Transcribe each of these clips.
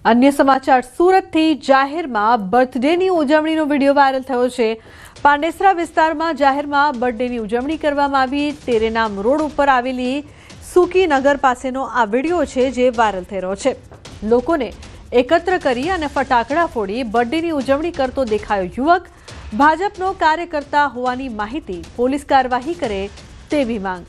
अन्य समाचार सूरतथी जाहेરમાં બર્થડેની ઉજવણીનો વિડીયો વાયરલ થયો છે। પાંડેસરા વિસ્તારમાં જાહેરમાં બર્થડેની ઉજવણી કરવામાં આવી। તેરેનામ રોડ ઉપર આવેલી સુકી નગર પાસેનો આ વિડીયો છે જે વાયરલ થઈ રહ્યો છે। લોકોને એકત્ર કરી અને ફટાકડા ફોડી બર્થડેની ઉજવણી કરતો દેખાયો યુવક। ભાજપનો કાર્યકર્તા હોવાની માહિતી, પોલીસ કાર્યવાહી કરે તેવી માંગ।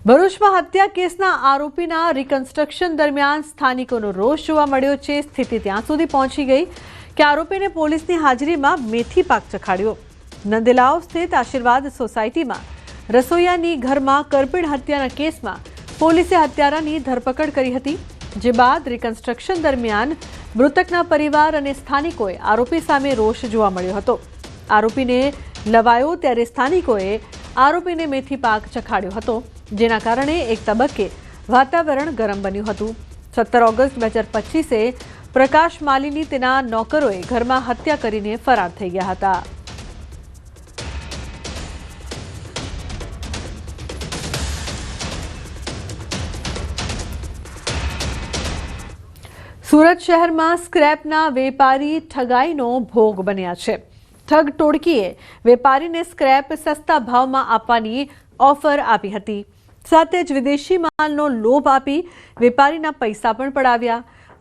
ભરૂચમાં હત્યા કેસના આરોપીના રિકન્સ્ટ્રક્શન દરમિયાન સ્થાનિકોનો રોષ જોવા મળ્યો છે। સ્થિતિ ત્યાં સુધી પહોંચી ગઈ કે આરોપીને પોલીસની હાજરીમાં મેથી પાક ચખાડ્યો। નંદેલાવ સ્થિત આશીર્વાદ સોસાયટીમાં રસોઈયાની ઘરમાં કરપીણ હત્યાના કેસમાં પોલીસે હત્યારાની ધરપકડ કરી હતી। જે બાદ રિકન્સ્ટ્રક્શન દરમિયાન મૃતકના પરિવાર અને સ્થાનિકોએ આરોપી સામે રોષ જોવા મળ્યો હતો। આરોપીને લવાયો ત્યારે સ્થાનિકોએ આરોપીને મેથી પાક ચખાડ્યો હતો, જેના કારણે એક તબક્કે વાતાવરણ ગરમ બન્યું હતું। 17 ઓગસ્ટ 2025 પ્રકાશ માલીની તેના નોકરોએ ઘરમાં હત્યા કરીને ફરાર થઈ ગયા હતા। સુરત શહેરમાં સ્ક્રેપના વેપારી ઠગાઈનો ભોગ બન્યા છે। ઠગ ટોળકીએ વેપારીને સ્ક્રેપ સસ્તા ભાવમાં આપવાની ઓફર આપી હતી। સાથે જ વિદેશી માલનો લોભ આપી વેપારીના પૈસા પણ પડાવ્યા।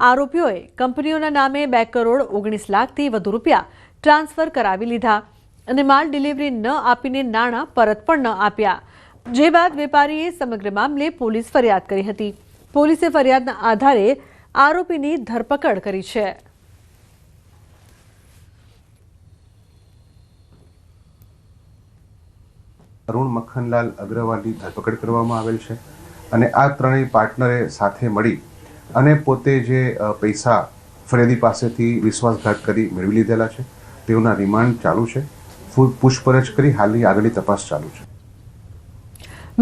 આરોપીઓએ કંપનીઓના નામે 2 કરોડ 19 લાખથી વધુ રૂપિયા ટ્રાન્સફર કરાવી લીધા અને માલ ડિલિવરી ન આપીને નાણાં પરત પણ ન આપ્યા। જે બાદ વેપારીએ સમગ્ર મામલે પોલીસ ફરિયાદ કરી હતી। પોલીસે ફરિયાદના આધારે આરોપીની ધરપકડ કરી છે। અરુણ મખનલાલ અગ્રવાલની ધરપકડ કરવામાં આવેલ છે અને આ ત્રણેય પાર્ટનરે સાથે મળી અને પોતે જે પૈસા ફરિયાદી પાસેથી વિશ્વાસઘાત કરી મેળવી લીધેલા છે તેઓના રિમાન્ડ ચાલુ છે। પૂછપરછ કરી હાલની આગળની તપાસ ચાલુ છે।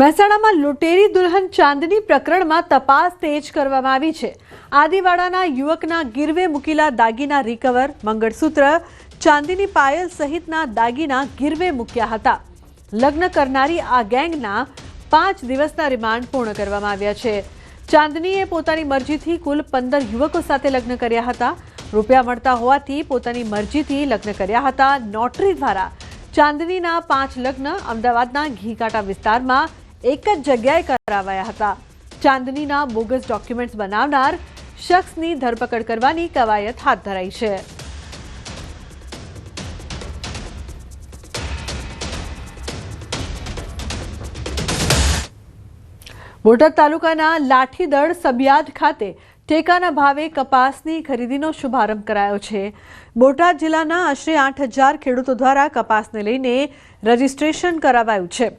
મહેસાણામાં લૂંટેરી દુલ્હન ચાંદની પ્રકરણમાં તપાસ તેજ કરવામાં આવી છે। આદિવાડાના યુવકના ગીરવે મૂકેલા દાગીના રિકવર, મંગળસૂત્ર, ચાંદીની પાયલ સહિતના દાગીના ગીરવે મૂક્યા હતા। લગ્ન કરનારી આ ગેંગના 5 દિવસના રિમાન્ડ પૂર્ણ કરવામાં આવ્યા છે। ચાંદનીએ પોતાની મરજીથી કુલ 15 યુવકો સાથે લગ્ન કર્યા હતા। રૂપિયા મળતા હોવાથી પોતાની મરજીથી લગ્ન કર્યા હતા। નોટરી દ્વારા ચાંદનીના 5 લગ્ન અમદાવાદના ઘીકાંટા વિસ્તારમાં એક જ જગ્યાએ કરાવાયા હતા। ચાંદનીના બોગસ ડોક્યુમેન્ટ્સ બનાવનાર શખ્સની ધરપકડ કરવાની કવાયત હાથ ધરાઈ છે। બોટાદ તાલુકાના લાઠીદળ સબિયાદ ખાતે ટેકાના ભાવે કપાસની ખરીદીનો શુભારંભ કરાયો છે। બોટાદ જિલ્લાના આશરે 8,000 ખેડૂતો દ્વારા કપાસને લઈને રજીસ્ટ્રેશન કરાવાયું છે।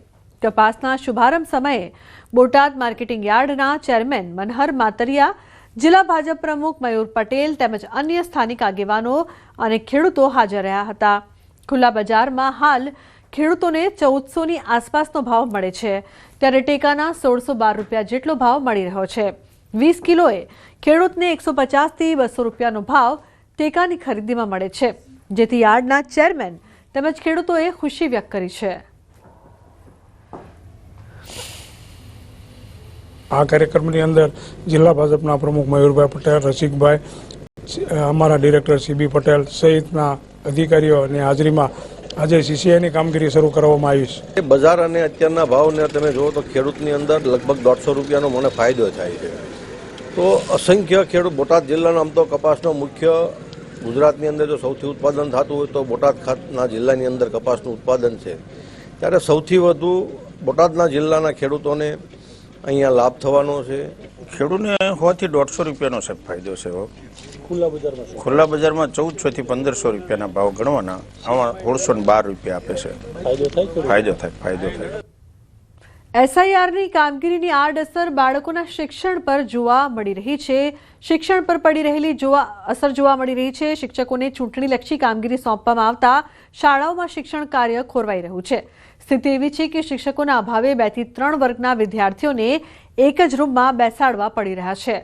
કપાસના શુભારંભ સમયે બોટાદ માર્કેટિંગ યાર્ડના ચેરમેન મનહર માતરિયા, જિલ્લા ભાજપ પ્રમુખ મયુર પટેલ તેમજ અન્ય સ્થાનિક આગેવાનો અને ખેડૂતો હાજર રહ્યા હતા। ખુલ્લા બજારમાં હાલ ખેડૂતોને 1400ની આસપાસનો ભાવ મળે છે, ત્યારે ટેકાના 1612 રૂપિયા જેટલો ભાવ મળી રહ્યો છે। 20 કિલોએ ખેડૂતને 150થી 200 રૂપિયાનો ભાવ ટેકાની ખરીદીમાં મળે છે, જેથી યાર્ડના ચેરમેન તેમજ ખેડૂતોએ ખુશી વ્યક્ત કરી છે। આ કાર્યક્રમની અંદર જિલ્લા ભાજપના પ્રમુખ મયુરભાઈ પટેલ, રસિકભાઈ, અમારા ડિરેક્ટર CB પટેલ સહિતના અધિકારીઓની હાજરીમાં આજે CCIની કામગીરી શરૂ કરવામાં આવી છે। બજાર અને અત્યારના ભાવને તમે જુઓ તો ખેડૂતની અંદર લગભગ 150 રૂપિયાનો મને ફાયદો થાય છે। તો અસંખ્ય ખેડૂત બોટાદ જિલ્લાનો આમ તો કપાસનો મુખ્ય ગુજરાતની અંદર જો સૌથી ઉત્પાદન થતું હોય તો બોટાદ ખાતના જિલ્લાની અંદર કપાસનું ઉત્પાદન છે, ત્યારે સૌથી વધુ બોટાદના જિલ્લાના ખેડૂતોને અહીંયા લાભ થવાનો છે। ખેડૂતને હોવાથી 150 રૂપિયાનો સાહેબ ફાયદો છે। ખુલ્લા બજારમાં 1400 થી 1500 રૂપિયાના ભાવ ગણવાના, આમાં 1612 રૂપિયા આપે છે। ફાયદો થાય। SIRની કામગીરીની આડઅસર બાળકોના શિક્ષણ પર જોવા મળી રહી છે। શિક્ષણ પર પડી રહેલી અસર જોવા મળી રહી છે। શિક્ષકોને ચૂંટણીલક્ષી કામગીરી સોંપવામાં આવતા શાળાઓમાં શિક્ષણ કાર્ય ખોરવાઈ રહ્યું છે। સ્થિતિ એવી છે કે શિક્ષકોના અભાવે 2 થી 3 વર્ગના વિદ્યાર્થીઓને એક જ રૂમમાં બેસાડવા પડી રહ્યા છે।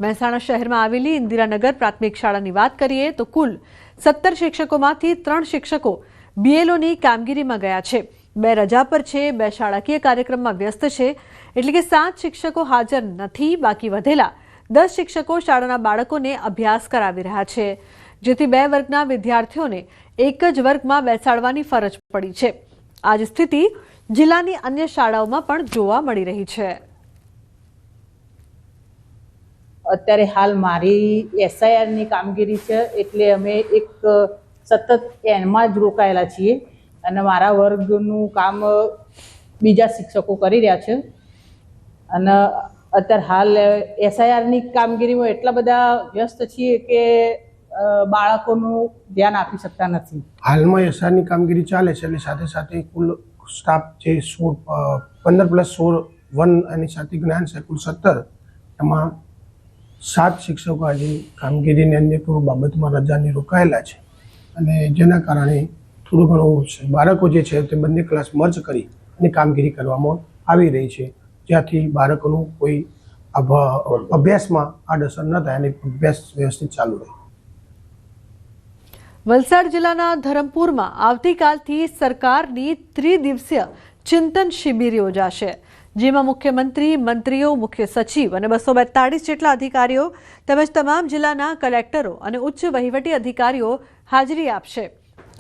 મહેસાણા શહેરમાં આવેલી ઇન્દિરાનગર પ્રાથમિક શાળાની વાત કરીએ તો કુલ 17 શિક્ષકોમાંથી 3 શિક્ષકો BLOની કામગીરીમાં ગયા છે। 2 રજા પર છે, 2 શાળાકીય કાર્યક્રમમાં વ્યસ્ત છે, એટલે કે 7 શિક્ષકો હાજર નથી. બાકી વધેલા 10 શિક્ષકો શાળાના બાળકોને અભ્યાસ કરાવી રહ્યા છે, જેથી 2 વર્ગના વિદ્યાર્થીઓને એક જ વર્ગમાં બેસાડવાની ફરજ પડી છે. આ જ સ્થિતિ જિલ્લાની અન્ય શાળાઓમાં પણ જોવા મળી રહી છે. અત્યારે હાલ મારી એસઆઈઆરની કામગીરી છે, એટલે અમે એક સતત એમાં જ રોકાયેલા છીએ અને મારા વર્ગનું કામ બીજા શિક્ષકો કરી રહ્યા છે. અને અત્યારે હાલ એસઆઈઆરની કામગીરીમાં એટલા બધા વ્યસ્ત છીએ કે બાળકોનું ધ્યાન આપી શકતા નથી. હાલમાં એસઆઈઆરની કામગીરી ચાલે છે, એટલે સાથે સાથે કુલ સ્ટાફ જે 15 + 16 1 એની સાથે જ્ઞાન છે, કુલ 17. એમાં 7 શિક્ષકો આજે કામગીરીને અન્ય કોઈ બાબતમાં રજાની રોકાયેલા છે અને જેના કારણે થોડું ઘણું બાળકો જે છે તે બંને ક્લાસ મર્જ કરી અને કામગીરી કરવામાં આવી રહી છે, જ્યાંથી બાળકોનું કોઈ અભ્યાસમાં આડઅસર ન થાય અને અભ્યાસ વ્યવસ્થિત ચાલુ રહે. વલસાડ જિલ્લાના ધરમપુરમાં આવતીકાલથી સરકારની 3 દિવસીય ચિંતન શિબિર યોજાશે, જેમાં મુખ્યમંત્રી, મંત્રીઓ, મુખ્ય સચિવ અને 242 જેટલા અધિકારીઓ તેમજ તમામ જિલ્લાના કલેક્ટરો અને ઉચ્ચ વહીવટી અધિકારીઓ હાજરી આપશે.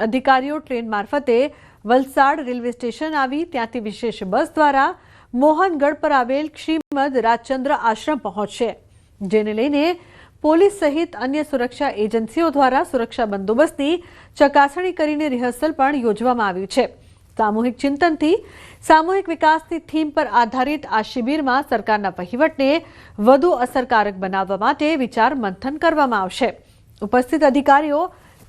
અધિકારીઓ ટ્રેન મારફતે વલસાડ રેલવે સ્ટેશન આવી ત્યાંથી વિશેષ બસ દ્વારા મોહનગઢ પર આવેલ શ્રીમદ રાજચંદ્ર આશ્રમ પહોંચશે, જેને લઈને પોલીસ સહિત અન્ય સુરક્ષા એજન્સીઓ દ્વારા સુરક્ષા બંદોબસ્તની ચકાસણી કરીને રિહર્સલ પણ યોજવામાં આવ્યું છે. સામૂહિક ચિંતનથી સામૂહિક વિકાસની થીમ પર આધારિત આ શિબિરમાં સરકારના વહીવટને વધુ અસરકારક બનાવવા માટે વિચાર મંથન કરવામાં આવશે. ઉપસ્થિત અધિકારીઓ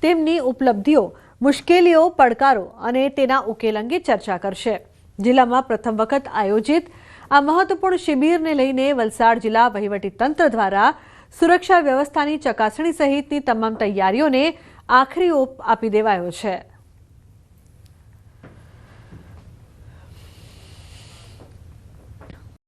તેમની ઉપલબ્ધિઓ, મુશ્કેલીઓ, પડકારો અને તેના ઉકેલ અંગે ચર્ચા કરશે. જિલ્લામાં પ્રથમ વખત આયોજિત આ મહત્વપૂર્ણ શિબિરને લઈને વલસાડ જિલ્લા વહીવટી તંત્ર દ્વારા સુરક્ષા વ્યવસ્થાની ચકાસણી સહિતની તમામ તૈયારીઓને આખરી ઓપ આપી દેવાયો છે.